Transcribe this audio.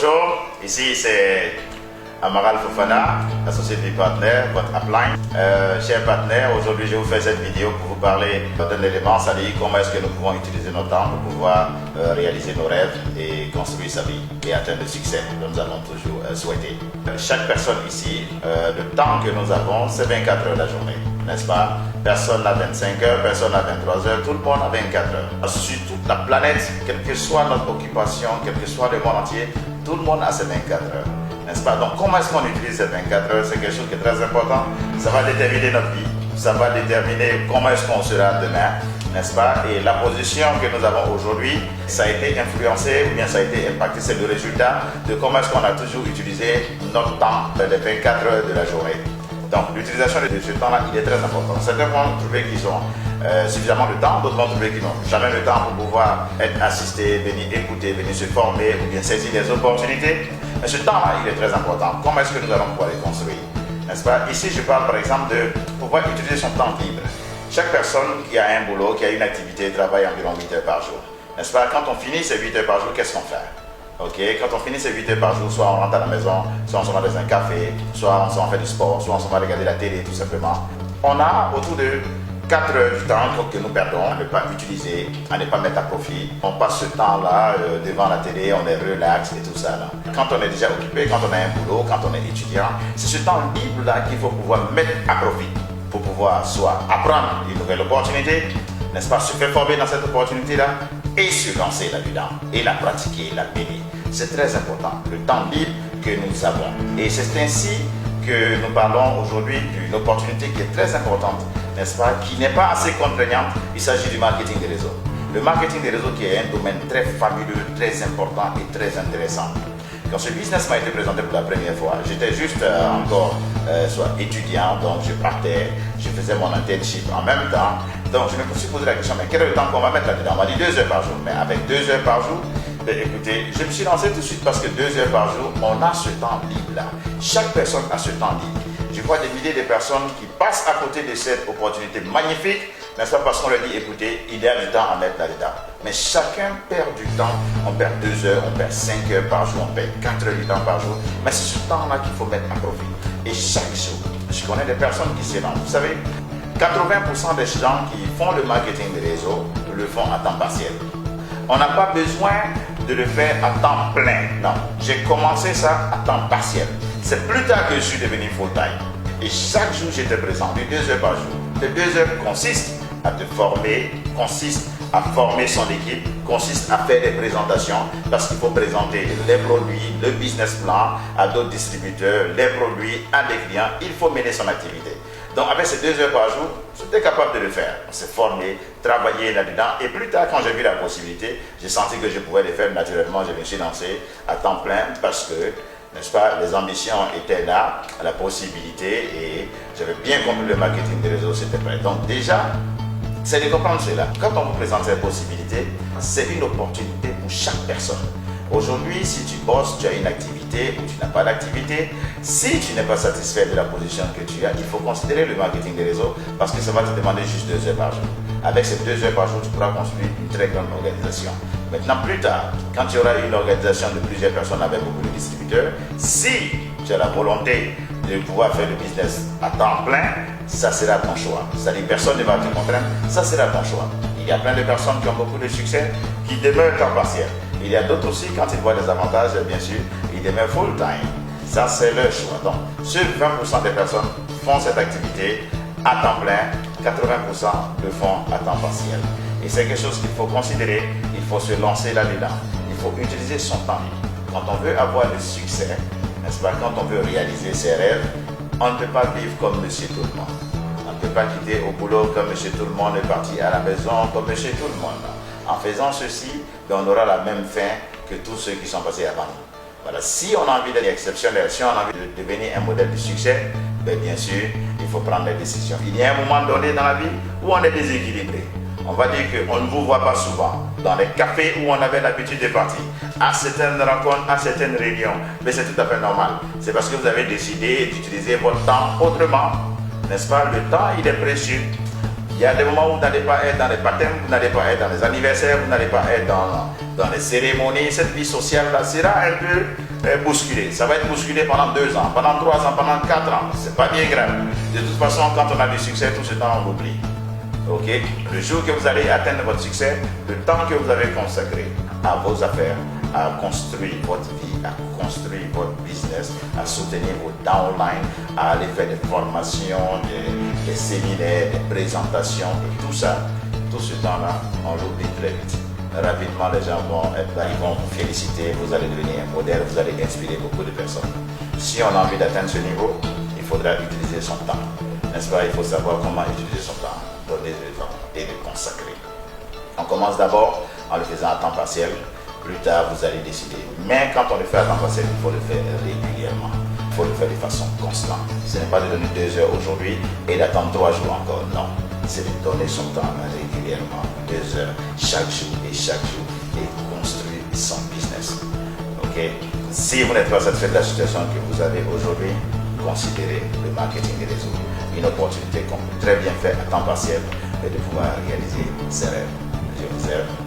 Bonjour, ici c'est Amaral Fofana, associé du partenaire, votre upline. Chers partenaires, aujourd'hui je vous fais cette vidéo pour vous parler d'un élément, c'est-à-dire comment est-ce que nous pouvons utiliser notre temps pour pouvoir réaliser nos rêves et construire sa vie et atteindre le succès que nous avons toujours souhaité. Chaque personne ici, le temps que nous avons, c'est 24 heures la journée, n'est-ce pas? Personne n'a 25 heures, personne n'a 23 heures, tout le monde a 24 heures. Sur toute la planète, quelle que soit notre occupation, quel que soit le monde entier, tout le monde a ces 24 heures. N'est-ce pas? Donc comment est-ce qu'on utilise ces 24 heures? C'est quelque chose qui est très important. Ça va déterminer notre vie. Ça va déterminer comment est-ce qu'on sera demain. N'est-ce pas? Et la position que nous avons aujourd'hui, ça a été influencé ou bien ça a été impacté. C'est le résultat de comment est-ce qu'on a toujours utilisé notre temps, les 24 heures de la journée. Donc l'utilisation de ce temps-là, il est très important. Certains vont trouver qu'ils ont suffisamment de temps, d'autres vont trouver qu'ils n'ont jamais le temps pour pouvoir être assistés, venir écouter, venir se former ou bien saisir des opportunités. Mais ce temps-là, il est très important. Comment est-ce que nous allons pouvoir les construire? N'est-ce pas? Ici, je parle par exemple de pouvoir utiliser son temps libre. Chaque personne qui a un boulot, qui a une activité, travaille environ 8 heures par jour. N'est-ce pas? Quand on finit ces 8 heures par jour, qu'est-ce qu'on fait? Ok, quand on finit ces 8 heures par jour, soit on rentre à la maison, soit on s'en va dans un café, soit on fait du sport, soit on s'en va regarder la télé tout simplement. On a autour de 4 heures du temps que nous perdons à ne pas utiliser, à ne pas mettre à profit. On passe ce temps-là devant la télé, on est relax et tout ça. Là. Quand on est déjà occupé, quand on a un boulot, quand on est étudiant, c'est ce temps libre-là qu'il faut pouvoir mettre à profit pour pouvoir soit apprendre une nouvelle opportunité, n'est-ce pas, se faire former dans cette opportunité-là et se lancer là-dedans et la pratiquer, la mener. C'est très important, le temps libre que nous avons. Et c'est ainsi que nous parlons aujourd'hui d'une opportunité qui est très importante, n'est-ce pas, qui n'est pas assez contraignante. Il s'agit du marketing des réseaux. Le marketing des réseaux qui est un domaine très fabuleux, très important et très intéressant. Quand ce business m'a été présenté pour la première fois, j'étais juste encore soit étudiant, donc je partais, je faisais mon internship en même temps. Donc je me suis posé la question, mais quel est le temps qu'on va mettre là-dedans? On m'a dit 2 heures par jour, mais avec 2 heures par jour, écoutez, je me suis lancé tout de suite parce que 2 heures par jour, on a ce temps libre-là. Chaque personne a ce temps libre. Je vois des milliers de personnes qui passent à côté de cette opportunité magnifique, n'est-ce pas, parce qu'on leur dit, écoutez, il y a du temps à mettre là-dedans. Mais chacun perd du temps. On perd 2 heures, on perd 5 heures par jour, on perd 4 heures du temps par jour. Mais c'est ce temps-là qu'il faut mettre à profit. Et chaque jour, je connais des personnes qui se lancent. Vous savez, 80% des gens qui font le marketing des réseaux le font à temps partiel. On n'a pas besoin de le faire à temps plein. Non, j'ai commencé ça à temps partiel. C'est plus tard que je suis devenu full-time. Et chaque jour, j'étais présent, de 2 heures par jour. Les 2 heures consistent à te former, consistent à former son équipe, consistent à faire des présentations parce qu'il faut présenter les produits, le business plan à d'autres distributeurs, les produits à des clients. Il faut mener son activité. Donc avec ces 2 heures par jour, j'étais capable de le faire. On s'est formé, travaillé là-dedans. Et plus tard, quand j'ai vu la possibilité, j'ai senti que je pouvais le faire naturellement. Je me suis lancé à temps plein parce que, n'est-ce pas, les ambitions étaient là, la possibilité, et j'avais bien compris le marketing des réseaux, c'était prêt. Donc déjà, c'est de comprendre cela. Quand on vous présente cette possibilité, c'est une opportunité pour chaque personne. Aujourd'hui, si tu bosses, tu as une activité ou tu n'as pas d'activité, si tu n'es pas satisfait de la position que tu as, il faut considérer le marketing des réseaux parce que ça va te demander juste 2 heures par jour. Avec ces 2 heures par jour, tu pourras construire une très grande organisation. Maintenant, plus tard, quand tu auras une organisation de plusieurs personnes avec beaucoup de distributeurs, si tu as la volonté de pouvoir faire le business à temps plein, ça sera ton choix. C'est-à-dire personne ne va te contraindre, ça sera ton choix. Il y a plein de personnes qui ont beaucoup de succès, qui demeurent temps partiel. Il y a d'autres aussi, quand ils voient des avantages, bien sûr, ils demeurent full-time. Ça, c'est leur choix. Donc, seuls 20% des personnes font cette activité à temps plein, 80% le font à temps partiel. Et c'est quelque chose qu'il faut considérer, il faut se lancer là-dedans. Il faut utiliser son temps libre. Quand on veut avoir le succès, n'est-ce pas, quand on veut réaliser ses rêves, on ne peut pas vivre comme monsieur tout le monde. On ne peut pas quitter au boulot comme monsieur tout le monde et partir à la maison comme monsieur tout le monde. En faisant ceci, on aura la même fin que tous ceux qui sont passés avant nous. Voilà. Si on a envie d'être exceptionnel, si on a envie de devenir un modèle de succès, bien sûr, il faut prendre des décisions. Il y a un moment donné dans la vie où on est déséquilibré. On va dire qu'on ne vous voit pas souvent dans les cafés où on avait l'habitude de partir, à certaines rencontres, à certaines réunions. Mais c'est tout à fait normal. C'est parce que vous avez décidé d'utiliser votre temps autrement. N'est-ce pas? Le temps, il est précieux. Il y a des moments où vous n'allez pas être dans les baptêmes, vous n'allez pas être dans les anniversaires, vous n'allez pas être dans les cérémonies. Cette vie sociale-là sera un peu bousculé. Ça va être bousculé pendant 2 ans, pendant 3 ans, pendant 4 ans. C'est pas bien grave. De toute façon, quand on a du succès, tout ce temps, on l'oublie. Ok? Le jour que vous allez atteindre votre succès, le temps que vous avez consacré à vos affaires, à construire votre vie, à construire votre business, à soutenir vos downlines, à aller faire des formations, des séminaires, des présentations, et tout ça, tout ce temps-là, on l'oublie très vite. Rapidement, les gens vont être là, ils vont vous féliciter, vous allez devenir un modèle, vous allez inspirer beaucoup de personnes. Si on a envie d'atteindre ce niveau, il faudra utiliser son temps. N'est-ce pas? Il faut savoir comment utiliser son temps, donner du temps et le consacrer. On commence d'abord en le faisant à temps partiel. Plus tard, vous allez décider. Mais quand on le fait à temps partiel, il faut le faire régulièrement. Il faut le faire de façon constante. Ce n'est pas de donner 2 heures aujourd'hui et d'attendre 3 jours encore. Non. C'est de donner son temps régulièrement, 2 heures, chaque jour, et construire son business. Ok? Si vous n'êtes pas satisfait de la situation que vous avez aujourd'hui, considérez le marketing des réseaux une opportunité qu'on peut très bien faire à temps partiel et de pouvoir réaliser ses rêves. Je vous aime.